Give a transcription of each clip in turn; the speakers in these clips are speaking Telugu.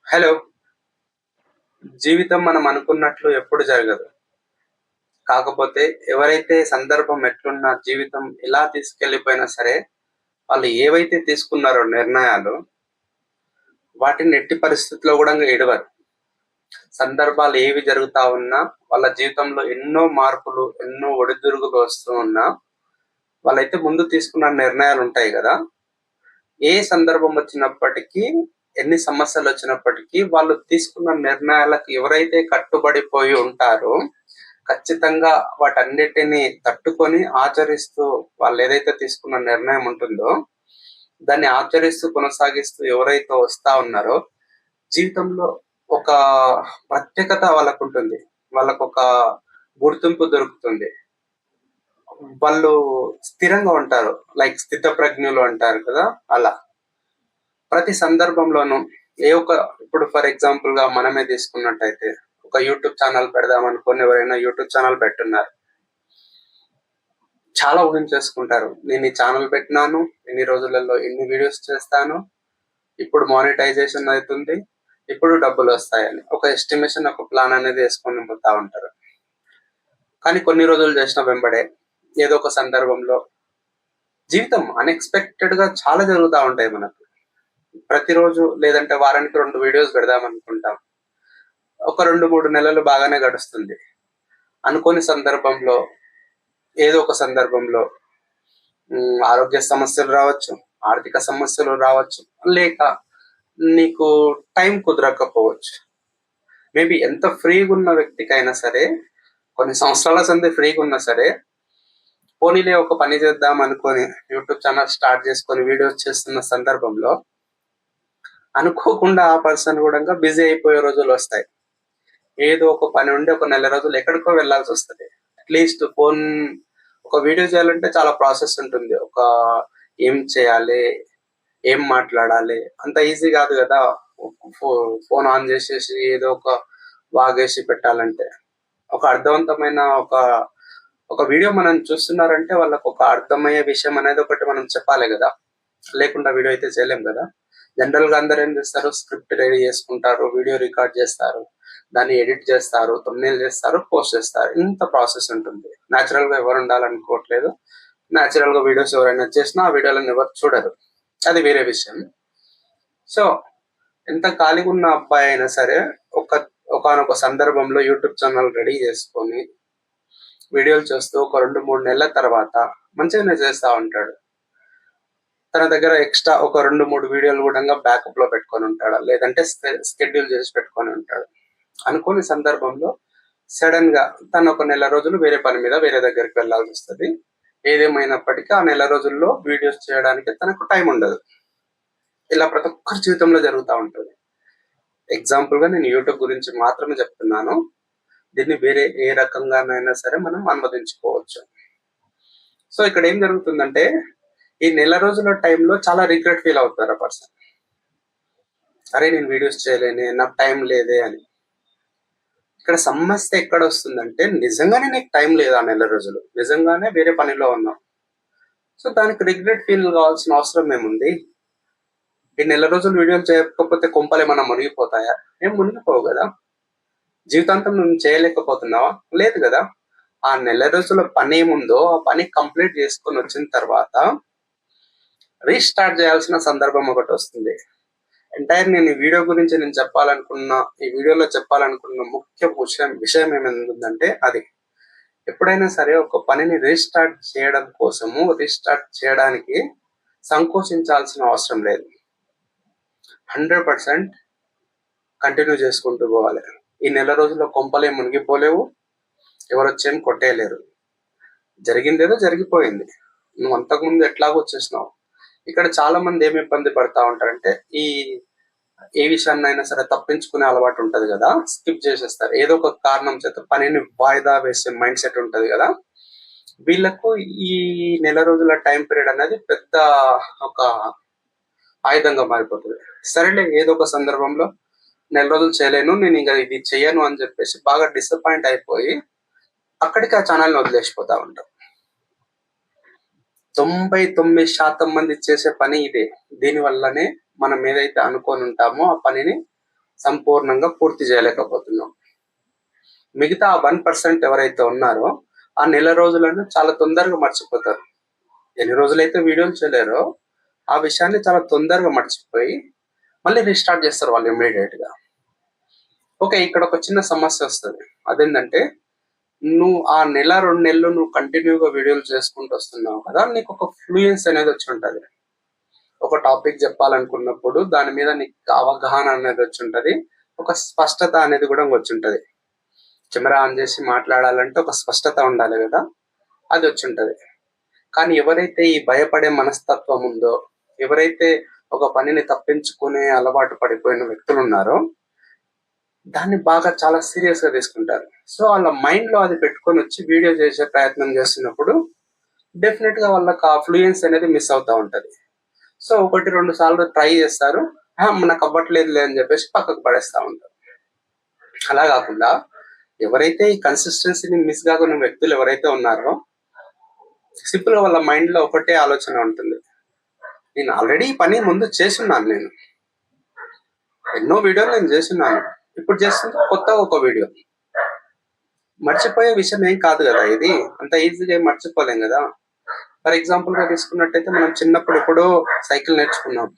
హలో! జీవితం మనం అనుకున్నట్లు ఎప్పుడు జరగదు. కాకపోతే ఎవరైతే సందర్భం ఎట్లున్నా జీవితం ఎలా తీసుకెళ్ళిపోయినా సరే, వాళ్ళు ఏవైతే తీసుకున్నారో నిర్ణయాలు, వాటిని ఎట్టి పరిస్థితిలో గూడా ఇడవరు. సందర్భాలు ఏవి జరుగుతా ఉన్నా, వాళ్ళ జీవితంలో ఎన్నో మార్పులు, ఎన్నో ఒడిదుడుకులు వస్తూ ఉన్నా, వాళ్ళైతే ముందు తీసుకున్న నిర్ణయాలుంటాయి గదా! ఏ సందర్భం వచ్చినప్పటికీ, ఎన్ని సమస్యలొచ్చినప్పటికీ, వాళ్ళు తీసుకున్న నిర్ణయాలకు ఎవరైతే కట్టుబడిపోయి ఉంటారో, ఖచ్చితంగా వాటన్నిటిని తట్టుకొని ఆచరిస్తూ వాళ్ళేదైతే తీసుకున్న నిర్ణయం ఉంటుందో, దాన్ని ఆచరిస్తూ, కొనసాగిస్తూ ఎవరైతే వస్తా ఉన్నారో, జీవితంలో ఒక ప్రత్యేకత వాళ్ళకుంటుంది. వాళ్ళకొక గుర్తింపు దొరుకుతుంది. వాళ్ళు స్థిరంగా ఉంటారు. లైక్ స్థితప్రజ్ఞులు అంటారు కదా! అలా. ప్రతి సందర్భంలోనూ ఇప్పుడు ఫర్ ఎగ్జాంపుల్‌గా మనమే తీసుకున్నట్టయితే, ఒక యూట్యూబ్ ఛానల్ పెడదామనుకోని ఎవరైనా యూట్యూబ్ ఛానల్ పెట్టున్నారు. చాలా ఊహించేసుకుంటారు. నేను ఈ ఛానల్ పెట్టినాను, ఇన్ని రోజులలో ఇన్ని వీడియోస్ చేస్తాను, ఇప్పుడు మానిటైజేషన్ అయితుంది, ఇప్పుడు డబ్బులొస్తాయని. ఒక ఎస్టిమేషన్, ఒక ప్లాన్ అనేది యేసుకొని పోతా ఉంటారు. కానీ కొన్ని రోజులు చేసిన వెంబడే ఏదో ఒక సందర్భంలో జీవితం అన్‌ఎక్స్‌పెక్టెడ్‌గా చాలా జరుగుతా ఉంటాయి మనకు. ప్రతిరోజు లేదంటే వారానికి 2 వీడియోస్ పెడదామనుకుంటాం. ఒక 2, 3 నెలలు బాగానే గడుస్తుంది. అనుకోని సందర్భంలో, ఏదో ఒక సందర్భంలో ఆరోగ్య సమస్యలు రావచ్చు, ఆర్థిక సమస్యలు రావచ్చు, లేక నీకు టైం కుదరకపోవచ్చు. మేబీ ఎంత ఫ్రీగున్న వ్యక్తికైనా సరే, కొన్ని సంవత్సరాల సంది ఫ్రీగున్నా సరే, పోనీలే ఒక పని చేద్దాం అనుకోని యూట్యూబ్ ఛానల్ స్టార్ట్ చేసుకొని వీడియోస్ చేస్తున్న సందర్భంలో, అనుకోకుండా ఆ పర్సన్ గూడంగా బిజీ అయిపోయే రోజులొస్తాయి. ఏదో ఒక పని ఉండి ఒక నెల రోజులు ఎక్కడికో వెళ్ళాల్సొస్తది. అట్‌లీస్ట్ ఒక వీడియో చేయాలంటే చాలా ప్రాసెస్ ఉంటుంది. ఏం చేయాలి? ఏం మాట్లాడాలి? అంత ఈజీ గాదు గదా! ఫో ఫోన్ ఆన్ జేసేసి ఏదో ఒక వాగేసి పెట్టాలంటే. ఒక అర్థవంతమైన ఒక వీడియో మనం చూస్తున్నారంటే వాళ్ళకొక అర్థమయ్యే విషయం అనేది ఒకటి మనం చెప్పాలి గదా! లేకుండా వీడియో అయితే చేయలేం గదా! జనరల్‌గా అందరూ ఏం జేస్తారు? స్క్రిప్ట్ రెడీ జేసుకుంటారు, వీడియో రికార్డ్ జేస్తారు, దాన్ని ఎడిట్ చేస్తారు, థంబ్‌నెయిల్ చేస్తారు, పోస్ట్ చేస్తారు. ఇంత ప్రాసెస్ ఉంటుంది. నేచురల్‌గా ఎవరు ఉండాలనుకోవట్లేదు. నేచురల్‌గా వీడియోస్ ఎవరైనా చేసినా ఆ వీడియోలను ఎవరు చూడరు. అది వేరే విషయం. సో, ఎంత ఖాళీగున్న అబ్బాయి అయినా సరే ఒక ఒకానొక సందర్భంలో యూట్యూబ్ ఛానల్ రెడీ చేసుకొని వీడియోలు చేస్తూ ఒక 2, 3 నెలల తర్వాత మంచిగానే చేస్తా ఉంటాడు. తన దగ్గర ఎక్స్‌ట్రా ఒక 2, 3 వీడియోలు గూడంగా బ్యాకప్‌లో పెట్టుకొని ఉంటాడు. లేదంటే షెడ్యూల్ చేసి పెట్టుకొని ఉంటాడు. అనుకోని సందర్భంలో సడెన్‌గా తను ఒక నెల రోజులు వేరే పని మీద వేరే దగ్గరికి వెళ్ళాల్సొస్తది. ఏదేమైనప్పటికీ ఆ నెల రోజుల్లో వీడియోస్ చేయడానికి తనకు టైం ఉండదు. ఇలా ప్రతి ఒక్కరి జీవితంలో జరుగుతా ఉంటది. ఎగ్జాంపుల్‌గా నేను యూట్యూబ్ గురించి మాత్రమే చెప్తున్నాను. దీన్ని వేరే ఏ రకంగానైనా సరే మనం అనువదించుకోవచ్చు. సో, ఇక్కడ ఏం జరుగుతుందంటే, ఈ నెల రోజుల టైంలో చాలా రిగ్రెట్ ఫీల్ అవుతారు ఆ పర్సన్. అరే! నేను వీడియోస్ చేయలేనే, నాకు టైం లేదే అని. ఇక్కడ సమస్య ఎక్కడొస్తుందంటే, నిజంగానే నీకు టైం లేదు ఆ నెల రోజులు. నిజంగానే వేరే పనిలో ఉన్నావు. సో, దానికి రిగ్రెట్ ఫీల్ కావాల్సిన అవసరం ఏముంది? ఈ నెల రోజులు వీడియోలు చేయకపోతే కొంపలేమన్నా మునిగిపోతాయా? ఏం మునిగిపోవు గదా! జీవితాంతం నువ్వు చేయలేకపోతున్నావా? లేదు గదా! ఆ నెల రోజుల పనేముందో, ఆ పని కంప్లీట్ చేసుకొనొచ్చిన తర్వాత, రీస్టార్ట్ చేయాల్సిన సందర్భం ఒకటొస్తుంది. నేను ఈ వీడియో గురించి ఈ వీడియోలో చెప్పాలనుకున్న ముఖ్య విషయం ఏముందంటే అది. ఎప్పుడైనా సరే ఒక పనిని రీస్టార్ట్ చేయడానికి సంకోచించాల్సిన అవసరం లేదు. 100% కంటిన్యూ చేసుకుంటూ పోవాలి. ఈ నెల రోజుల్లో కొంపలేం మునిగిపోలేవు. ఎవరొచ్చేం కొట్టేయలేరు. జరిగిందేదో జరిగిపోయింది. నువ్వు అంతకుముందు ఎట్లాగో చేసినావు. ఇక్కడ చాలా మంది ఏమి ఇబ్బంది పడతా ఉంటారంటే, ఏ విషయాన్నైనా సరే తప్పించుకునే అలవాటు ఉంటది గదా! స్కిప్ చేసేస్తారు. ఏదో ఒక కారణం చేత పనిని వాయిదా వేసే మైండ్ సెట్ ఉంటది గదా! వీళ్ళకు ఈ నెల రోజుల టైమ్ పీరియడ్ అనేది పెద్ద ఒక ఆయుధంగా మారిపోతది. సరేలే ఏదో ఒక సందర్భంలో నెల రోజులు చేయలేను, నేనింక ఇది చెయ్యను అని జెప్పేసి బాగా డిసప్పాయింట్ అయిపోయి, అక్కడికి ఆ ఛానెల్‌ని వదిలేసిపోతా ఉంటాం. 99% మంది చేసే పని ఇదే. దీని వల్లనే మనం ఏదైతే అనుకోనుంటామో ఆ పనిని సంపూర్ణంగా పూర్తి చేయలేకపోతున్నాం. మిగతా 1% ఎవరైతే ఉన్నారో ఆ నెల రోజులను చాలా తొందరగా మర్చిపోతారు. ఎన్ని రోజులైతే వీడియోలు చేయలేరో ఆ విషయాన్ని చాలా తొందరగా మర్చిపోయి మళ్ళీ రీస్టార్ట్ చేస్తారు వాళ్ళు ఇమ్మీడియట్ గా. ఓకే, ఇక్కడ ఒక చిన్న సమస్య వస్తుంది. అదేంటంటే నువ్వు ఆ నెల 2 నెలలు నువ్వు కంటిన్యూగా వీడియోలు చేసుకుంటూ వస్తున్నావు కదా, నీకు ఒక ఫ్లూయెన్స్ అనేది వచ్చి ఉంటుంది. ఒక టాపిక్ చెప్పాలనుకున్నప్పుడు దాని మీద నీకు అవగాహన అనేది వచ్చి ఉంటుంది, ఒక స్పష్టత అనేది కూడా వచ్చి ఉంటుంది. కెమెరా ఆన్ చేసి మాట్లాడాలంటే ఒక స్పష్టత ఉండాలి కదా, అది వచ్చి ఉంటుంది. కానీ ఎవరైతే ఈ భయపడే మనస్తత్వం ఉందో, ఎవరైతే ఒక పనిని తప్పించుకునే అలవాటు పడిపోయిన వ్యక్తులు ఉన్నారో దాన్ని బాగా చాలా సీరియస్ గా తీసుకుంటారు. సో వాళ్ళ మైండ్ లో అది పెట్టుకొని వచ్చి వీడియో చేసే ప్రయత్నం చేస్తున్నప్పుడు డెఫినెట్ గా వాళ్ళకి ఆ ఫ్లూయెన్స్ అనేది మిస్ అవుతా ఉంటది. సో 1-2 సార్లు ట్రై చేస్తారు, నాకు అవ్వట్లేదులే అని చెప్పేసి పక్కకు పడేస్తా ఉంటారు. అలా కాకుండా ఎవరైతే ఈ కన్సిస్టెన్సీని మిస్ కాకున్న వ్యక్తులు ఎవరైతే ఉన్నారో సింపుల్ గా వాళ్ళ మైండ్ లో ఒకటే ఆలోచన ఉంటుంది, నేను ఆల్రెడీ ఈ పని ముందు చేస్తున్నాను, నేను ఎన్నో వీడియోలు నేను చేస్తున్నాను, ఇప్పుడు చేస్తుంది కొత్తగా ఒక వీడియో. మర్చిపోయే విషయం ఏం కాదు కదా, ఇది అంత ఈజీగా మర్చిపోలేం కదా. ఫర్ ఎగ్జాంపుల్ గా తీసుకున్నట్టయితే మనం చిన్నప్పుడు ఎప్పుడో సైకిల్ నేర్చుకున్నాం.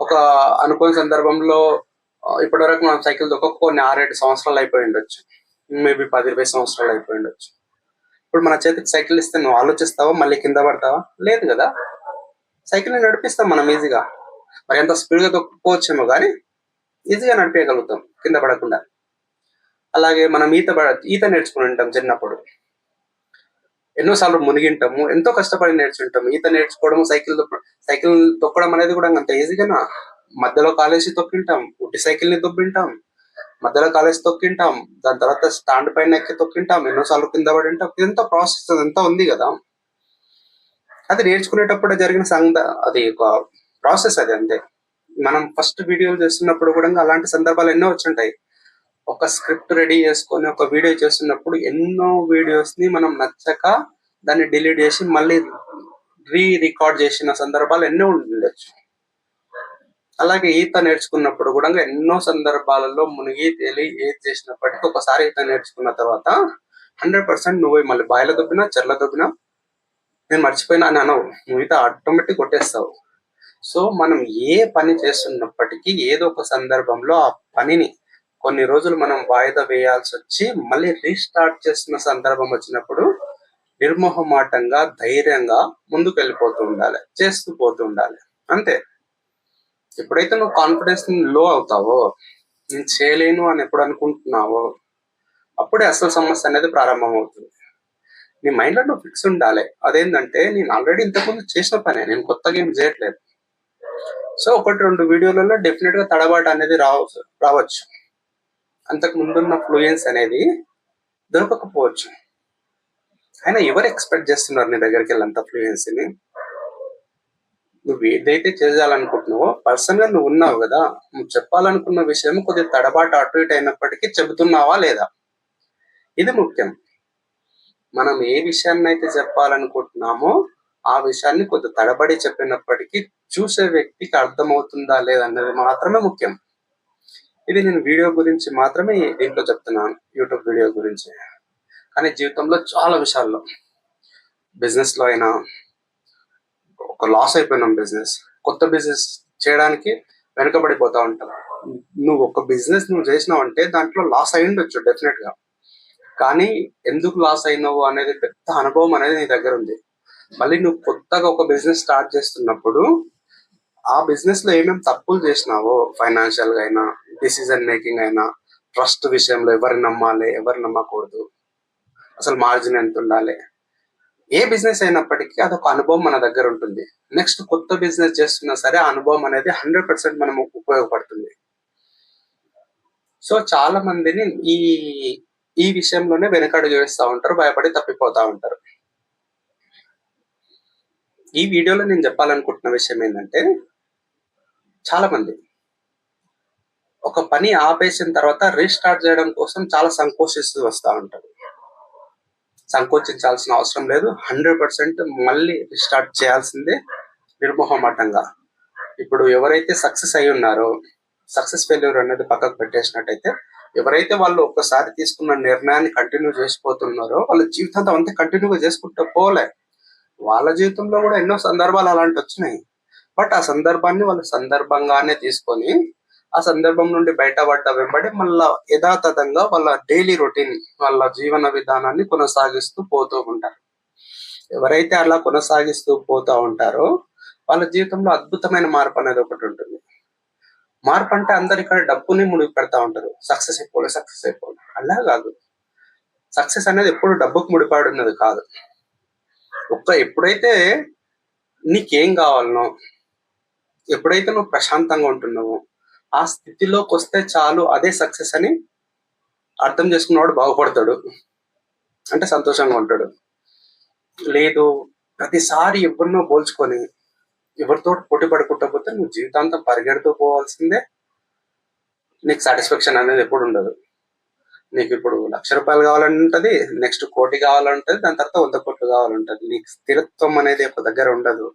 ఒక అనుకోని సందర్భంలో ఇప్పటివరకు మనం సైకిల్ దొక్క కొన్ని 6-7 సంవత్సరాలు అయిపోయి ఉండొచ్చు, మేబీ 10-20 సంవత్సరాలు అయిపోయి ఉండొచ్చు. ఇప్పుడు మన చేతికి సైకిల్ ఇస్తే నువ్వు ఆలోచిస్తావా మళ్ళీ కింద పడతావా? లేదు కదా. సైకిల్ని నడిపిస్తాం మనం ఈజీగా, మరి ఎంత స్పీడ్గా తొక్కుకోవచ్చేమో కానీ ఈజీగా నడిపేయగలుగుతాం కింద పడకుండా. అలాగే మనం ఈత నేర్చుకుని ఉంటాం చిన్నప్పుడు, ఎన్నోసార్లు మునిగింటాము, ఎంతో కష్టపడి నేర్చుంటాము. ఈత నేర్చుకోవడం, సైకిల్ తొక్కడం అనేది కూడా అంత ఈజీగానా? మధ్యలో కాలేసి తొక్కింటాం, ఉట్టి సైకిల్ ని తొక్కింటాం, మధ్యలో కాలేసి తొక్కింటాం, దాని తర్వాత స్టాండ్ పైన ఎక్కి తొక్కింటాం, ఎన్నోసార్లు కింద పడి ఉంటాం. ఇదంతా ప్రాసెస్ అదంతా ఉంది కదా. అది నేర్చుకునేటప్పుడు జరిగిన అది ఒక ప్రాసెస్, అది అంతే. మనం ఫస్ట్ వీడియోలు చేస్తున్నప్పుడు కూడా అలాంటి సందర్భాలు ఎన్నో వచ్చుంటాయి. ఒక స్క్రిప్ట్ రెడీ చేసుకొని ఒక వీడియో చేస్తున్నప్పుడు ఎన్నో వీడియోస్ ని మనం నచ్చక దాన్ని డిలీట్ చేసి మళ్ళీ రికార్డ్ చేసిన సందర్భాలు ఎన్నో ఉండొచ్చు. అలాగే ఈత నేర్చుకున్నప్పుడు కూడా ఎన్నో సందర్భాలలో మునిగి తేలి ఏది చేసినప్పటికీ ఒకసారి ఈత నేర్చుకున్న తర్వాత 100% నువ్వు మళ్ళీ బాయిల దొబ్బినా చెర్ల దొబ్బినా నేను మర్చిపోయినా అని అనవు, నువ్వు ఈత ఆటోమేటిక్ కొట్టేస్తావు. సో మనం ఏ పని చేస్తున్నప్పటికీ ఏదో ఒక సందర్భంలో ఆ పనిని కొన్ని రోజులు మనం వాయిదా వేయాల్సి వచ్చి మళ్ళీ రీస్టార్ట్ చేస్తున్న సందర్భం వచ్చినప్పుడు నిర్మోహమాటంగా ధైర్యంగా ముందుకు వెళ్ళిపోతూ ఉండాలి, చేస్తూ పోతూ ఉండాలి, అంతే. ఎప్పుడైతే నువ్వు కాన్ఫిడెన్స్ లో అవుతావో, నేను చేయలేను అని ఎప్పుడు అనుకుంటున్నావో అప్పుడే అసలు సమస్య అనేది ప్రారంభం అవుతుంది. నీ మైండ్ లో నువ్వు ఫిక్స్ ఉండాలి, అదేంటంటే నేను ఆల్రెడీ ఇంతకుముందు చేసిన పనే, నేను కొత్తగా ఏం చేయట్లేదు. సో 1-2 వీడియోలలో డెఫినెట్ గా తడబాటు అనేది రావచ్చు, అంతకు ముందున్న ఫ్లూయెన్స్ అనేది దొరకకపోవచ్చు. అయినా ఎవరు ఎక్స్పెక్ట్ చేస్తున్నారు నీ దగ్గరికి వెళ్ళంత ఫ్లూయెన్సీని? నువ్వు ఏదైతే చేయాలనుకుంటున్నావో పర్సన్ గా నువ్వు ఉన్నావు కదా, నువ్వు చెప్పాలనుకున్న విషయం కొద్దిగా తడబాటు అటు ఇటు అయినప్పటికీ చెబుతున్నావా లేదా, ఇది ముఖ్యం. మనం ఏ విషయాన్ని అయితే చెప్పాలనుకుంటున్నామో ఆ విషయాన్ని కొద్ది తడబడి చెప్పినప్పటికీ చూసే వ్యక్తికి అర్థమవుతుందా లేదన్నది మాత్రమే ముఖ్యం. ఇది నేను వీడియో గురించి మాత్రమే దీంట్లో చెప్తున్నాను, యూట్యూబ్ వీడియో గురించి. కానీ జీవితంలో చాలా విషయాల్లో, బిజినెస్ లో అయినా ఒక లాస్ అయిపోయినాం, కొత్త బిజినెస్ చేయడానికి వెనుకబడిపోతా ఉంటాం. నువ్వు ఒక బిజినెస్ నువ్వు చేసినావు అంటే దాంట్లో లాస్ అయి ఉండొచ్చు డెఫినెట్ గా, కానీ ఎందుకు లాస్ అయినావు అనేది పెద్ద అనుభవం అనేది నీ దగ్గర ఉంది. మళ్ళీ నువ్వు కొత్తగా ఒక బిజినెస్ స్టార్ట్ చేస్తున్నప్పుడు ఆ బిజినెస్ లో ఏమేమి తప్పులు చేసినావో, ఫైనాన్షియల్ గా అయినా, డిసిజన్ మేకింగ్ అయినా, ట్రస్ట్ విషయంలో ఎవరిని నమ్మాలి ఎవరు నమ్మకూడదు, అసలు మార్జిన్ ఎంత ఉండాలి, ఏ బిజినెస్ అయినప్పటికీ అదొక అనుభవం మన దగ్గర ఉంటుంది. నెక్స్ట్ కొత్త బిజినెస్ చేస్తున్నా సరే ఆ అనుభవం అనేది 100% మనకు ఉపయోగపడుతుంది. సో చాలా మందిని ఈ విషయంలోనే వెనకడుగు వేస్తూ ఉంటారు, భయపడి తప్పిపోతా ఉంటారు. ఈ వీడియోలో నేను చెప్పాలనుకుంటున్న విషయం ఏంటంటే, చాలా మంది ఒక పని ఆపేసిన తర్వాత రీస్టార్ట్ చేయడం కోసం చాలా సంకోచిస్తూ వస్తూ ఉంటారు. సంకోచించాల్సిన అవసరం లేదు, 100% మళ్ళీ రీస్టార్ట్ చేయాల్సిందే నిర్మోహమాటంగా. ఇప్పుడు ఎవరైతే సక్సెస్ అయి ఉన్నారో సక్సెస్ ఫెయిల్యూర్ అనేది పక్కకు పెట్టేసినట్టయితే, ఎవరైతే వాళ్ళు ఒక్కసారి తీసుకున్న నిర్ణయాన్ని కంటిన్యూ చేసిపోతున్నారో వాళ్ళ జీవితాంతం అంతే కంటిన్యూగా చేసుకుంటూ పోలే. వాళ్ళ జీవితంలో కూడా ఎన్నో సందర్భాలు అలాంటి వచ్చినాయి. బట్ ఆ సందర్భాన్ని వాళ్ళు సందర్భంగానే తీసుకొని ఆ సందర్భం నుండి బయటపడ్డ వెంబడి మళ్ళా యథాతథంగా వాళ్ళ డైలీ రొటీన్, వాళ్ళ జీవన విధానాన్ని కొనసాగిస్తూ పోతూ ఉంటారు. ఎవరైతే అలా కొనసాగిస్తూ పోతూ ఉంటారో వాళ్ళ జీవితంలో అద్భుతమైన మార్పు అనేది ఒకటి ఉంటుంది. మార్పు అంటే అందరు ఇక్కడ డబ్బుని ముడిగి పెడతా ఉంటారు. సక్సెస్ అయిపోలే, సక్సెస్ అయిపోలే. అలా కాదు. సక్సెస్ అనేది ఎప్పుడు డబ్బుకు ముడిపడి ఉన్నది కాదు. ఎప్పుడైతే నీకేం కావాలనో, ఎప్పుడైతే నువ్వు ప్రశాంతంగా ఉంటున్నావో, ఆ స్థితిలోకి వస్తే చాలు, అదే సక్సెస్ అని అర్థం చేసుకున్నవాడు బాగుపడతాడు, అంటే సంతోషంగా ఉంటాడు. లేదు, ప్రతిసారి ఎవరినో పోల్చుకొని ఎవరితో పోటీ పడుకుంటా పోతే నువ్వు జీవితాంతం పరిగెడుతూ పోవాల్సిందే. నీకు సాటిస్ఫాక్షన్ అనేది ఎప్పుడు ఉండదు. నీకు ఇప్పుడు 1,00,000 రూపాయలు కావాలంటది, నెక్స్ట్ 1,00,00,000 కావాలంటది, దాని తర్వాత 100 కోట్లు కావాలంటది. నీకు స్థిరత్వం అనేది ఒక దగ్గర ఉండదు.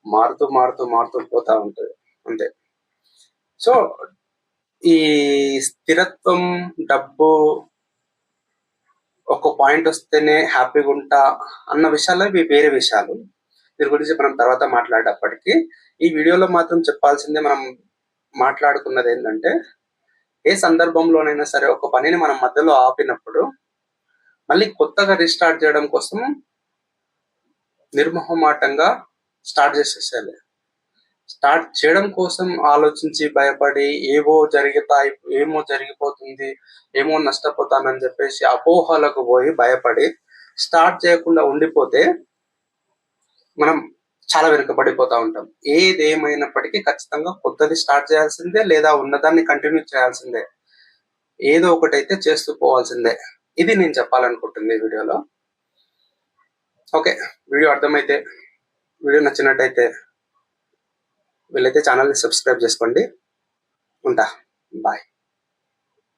మారుతూ మారుతూ మారుతూ పోతా ఉంటది అంతే. సో ఈ స్థిరత్వం, డబ్బు ఒక పాయింట్ వస్తేనే హ్యాపీగా ఉంటా అన్న విషయాలు ఇవి వేరే విషయాలు. దీని గురించి మనం తర్వాత మాట్లాడేటప్పటికీ ఈ వీడియోలో మాత్రం చెప్పాల్సిందే, మనం మాట్లాడుకున్నది ఏంటంటే, ఏ సందర్భంలోనైనా సరే ఒక పనిని మనం మధ్యలో ఆపినప్పుడు మళ్ళీ కొత్తగా రీస్టార్ట్ చేయడం కోసం నిర్మోహమాటంగా స్టార్ట్ చేసేసేయాలి. స్టార్ట్ చేయడం కోసం ఆలోచించి భయపడి ఏమో జరిగిపోతుంది, ఏమో నష్టపోతానని చెప్పేసి అపోహలకు పోయి భయపడి స్టార్ట్ చేయకుండా ఉండిపోతే మనం చాలా వెనుకబడిపోతా ఉంటాం. ఏదేమైనప్పటికీ ఖచ్చితంగా కొత్తది స్టార్ట్ చేయాల్సిందే, లేదా ఉన్నదాన్ని కంటిన్యూ చేయాల్సిందే. ఏదో ఒకటైతే చేస్తూ పోవాల్సిందే. ఇది నేను చెప్పాలనుకుంటుంది ఈ వీడియోలో. ఓకే, వీడియో అర్థమైతే, వీడియో నచ్చినట్టయితే వీళ్ళైతే ఛానల్ని సబ్స్క్రైబ్ చేసుకోండి. ఉంటా, బాయ్.